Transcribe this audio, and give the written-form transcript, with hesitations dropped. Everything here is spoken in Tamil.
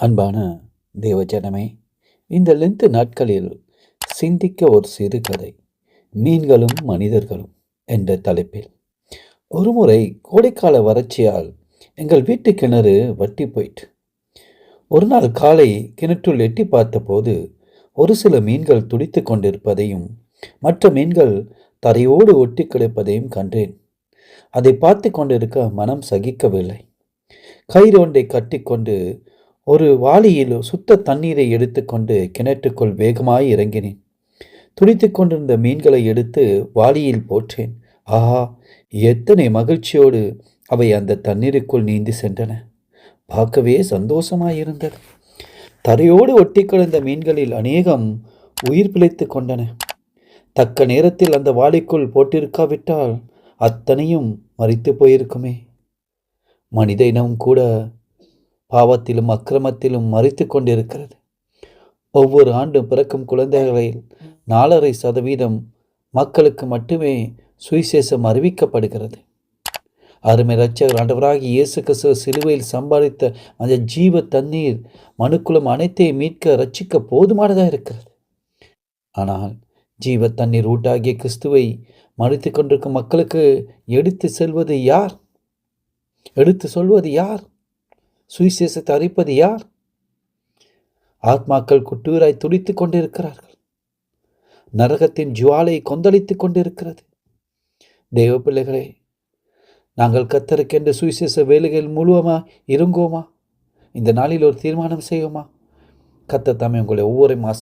அன்பான தேவஜனமே, இந்த லென்த் நாட்களில் சிந்திக்க ஒரு சிறுகதை, மீன்களும் மனிதர்களும் என்ற தலைப்பில். ஒருமுறை கோடைக்கால வறட்சியால் எங்கள் வீட்டு கிணறு வற்றி போயிற்று. ஒரு நாள் காலை கிணற்றுள் எட்டி பார்த்தபோது ஒரு சில மீன்கள் துடித்து கொண்டிருப்பதையும் மற்ற மீன்கள் தரையோடு ஒட்டி கிடப்பதையும் கண்டேன். அதை பார்த்து கொண்டிருக்க மனம் சகிக்கவில்லை. கயிறு ஒன்றை கட்டிக்கொண்டு ஒரு வாளியில் சுத்த தண்ணீரை எடுத்துக்கொண்டு கிணற்றுக்குள் வேகமாய் இறங்கினேன். துடித்து கொண்டிருந்த மீன்களை எடுத்து வாளியில் போற்றேன். ஆஹா, எத்தனை மகிழ்ச்சியோடு அவை அந்த தண்ணீருக்குள் நீந்தி சென்றன. பார்க்கவே சந்தோஷமாயிருந்தது. தரையோடு ஒட்டி கிடந்த மீன்களில் அநேகம் உயிர் பிழைத்து கொண்டன. தக்க நேரத்தில் அந்த வாளிக்குள் போட்டிருக்காவிட்டால் அத்தனையும் மரித்து போயிருக்குமே. மனித இனமும் கூட பாவத்திலும் அக்கிரமத்திலும் மறித்து கொண்டிருக்கிறது. ஒவ்வொரு ஆண்டும் பிறக்கும் குழந்தைகளில் 4.5% மக்களுக்கு மட்டுமே சுவிசேஷம் அறிவிக்கப்படுகிறது. அருமை இரட்சகர் ஆண்டவராகிய இயேசு கிறிஸ்து சிலுவையில் சம்பாதித்த அந்த ஜீவ தண்ணீர் மனுக்குலம் அனைத்தையும் மீட்க ரட்சிக்க போதுமானதாக இருக்கிறது. ஆனால் ஜீவ தண்ணீர் ஊட்டாகிய கிறிஸ்துவை மறித்து கொண்டிருக்கும் மக்களுக்கு எடுத்து சொல்வது யார்? சுவிசேஷத்தை அறிப்பது யார்? ஆத்மாக்கள் குட்டூராய் துடித்துக் கொண்டிருக்கிறார்கள். நரகத்தின் ஜுவாலை கொந்தளித்துக் கொண்டிருக்கிறது. தேவ பிள்ளைகளே, நாங்கள் கர்த்தருக்கென்று சுவிசேஷ வேலைகள் முழுவமா இருங்கோமா? இந்த நாளில் ஒரு தீர்மானம் செய்வோமா? கர்த்தர் தாமே உங்களை ஒவ்வொரு